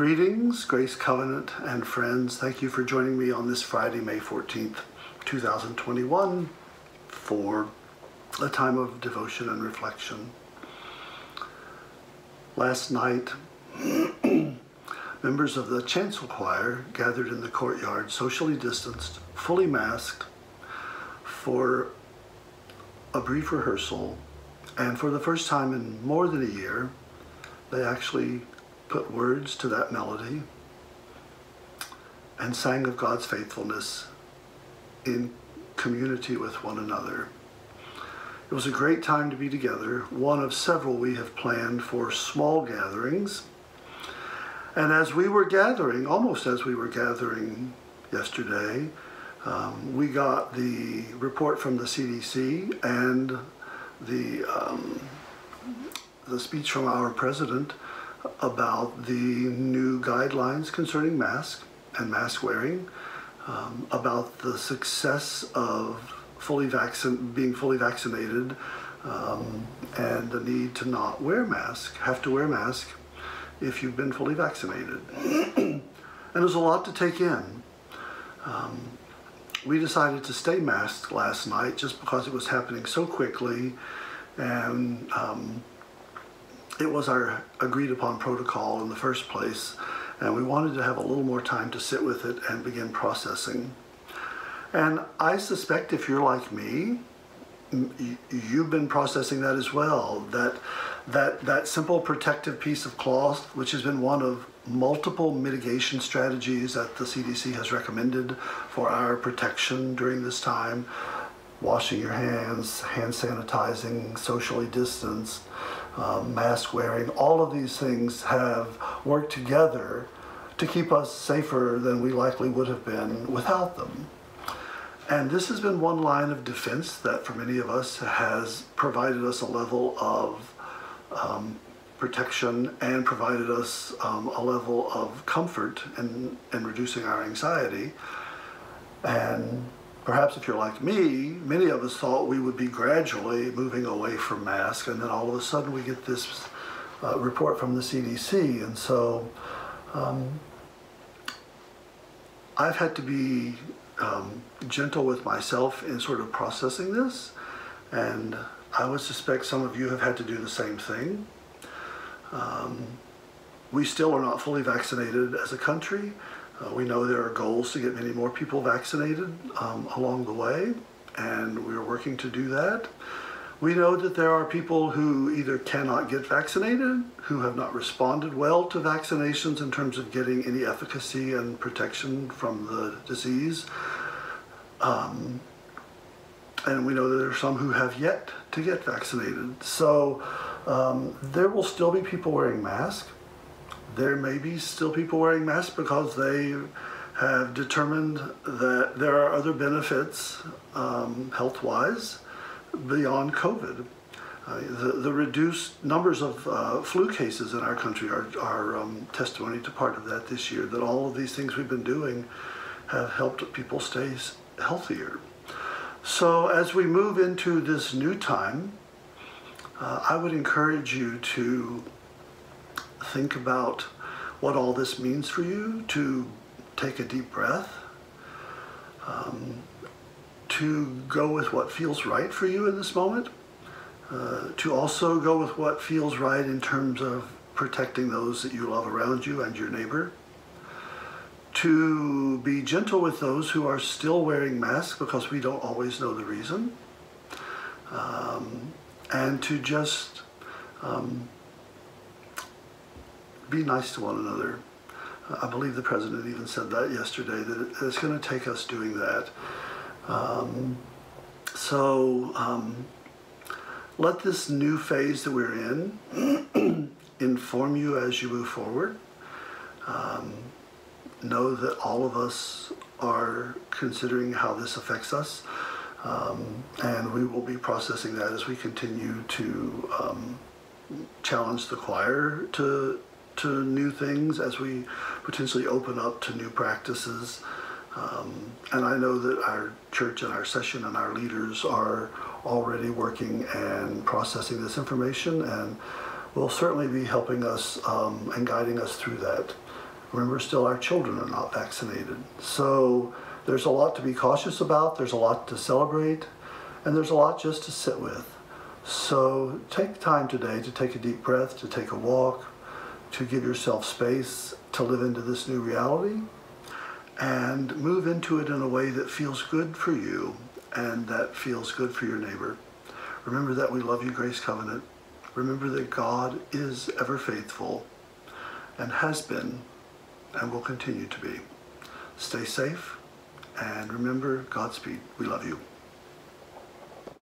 Greetings, Grace Covenant and friends. Thank you for joining me on this Friday, May 14th, 2021 for a time of devotion and reflection. Last night, members of the chancel choir gathered in the courtyard, socially distanced, fully masked, for a brief rehearsal. And for the first time in more than a year, they actually put words to that melody and sang of God's faithfulness in community with one another. It was a great time to be together, one of several we have planned for small gatherings. And as we were gathering, almost as we were gathering yesterday, we got the report from the CDC and the speech from our president about the new guidelines concerning masks and mask wearing, about the success of being fully vaccinated, and the need to not have to wear a mask if you've been fully vaccinated. And there's a lot to take in. We decided to stay masked last night just because it was happening so quickly, and it was our agreed upon protocol in the first place, and we wanted to have a little more time to sit with it and begin processing. And I suspect if you're like me, you've been processing that as well, that simple protective piece of cloth, which has been one of multiple mitigation strategies that the CDC has recommended for our protection during this time. Washing your hands, hand sanitizing, socially distanced, mask wearing, all of these things have worked together to keep us safer than we likely would have been without them. And this has been one line of defense that for many of us has provided us a level of protection and provided us a level of comfort in reducing our anxiety. And perhaps if you're like me, many of us thought we would be gradually moving away from masks, and then all of a sudden we get this report from the CDC. And so I've had to be gentle with myself in sort of processing this, and I would suspect some of you have had to do the same thing. We still are not fully vaccinated as a country. We know there are goals to get many more people vaccinated along the way, and we're working to do that. We know that there are people who either cannot get vaccinated, who have not responded well to vaccinations in terms of getting any efficacy and protection from the disease. And we know that there are some who have yet to get vaccinated. So there will still be people wearing masks. There may be still people wearing masks because they have determined that there are other benefits health-wise beyond COVID. The reduced numbers of flu cases in our country are testimony to part of that this year, that all of these things we've been doing have helped people stay healthier. So as we move into this new time, I would encourage you to think about what all this means for you, to take a deep breath, to go with what feels right for you in this moment, to also go with what feels right in terms of protecting those that you love around you and your neighbor, to be gentle with those who are still wearing masks because we don't always know the reason, and to just be nice to one another. I believe the president even said that yesterday, that it's going to take us doing that. Let this new phase that we're in inform you as you move forward. Know that all of us are considering how this affects us, and we will be processing that as we continue to challenge the choir to new things, as we potentially open up to new practices. And I know that our church and our session and our leaders are already working and processing this information, and will certainly be helping us and guiding us through that Remember, still our children are not vaccinated. So there's a lot to be cautious about, there's a lot to celebrate, and there's a lot just to sit with. So take time today to take a deep breath, to take a walk, to give yourself space to live into this new reality, and move into it in a way that feels good for you and that feels good for your neighbor. Remember that we love you, Grace Covenant. Remember that God is ever faithful and has been and will continue to be. Stay safe, and remember, Godspeed. We love you.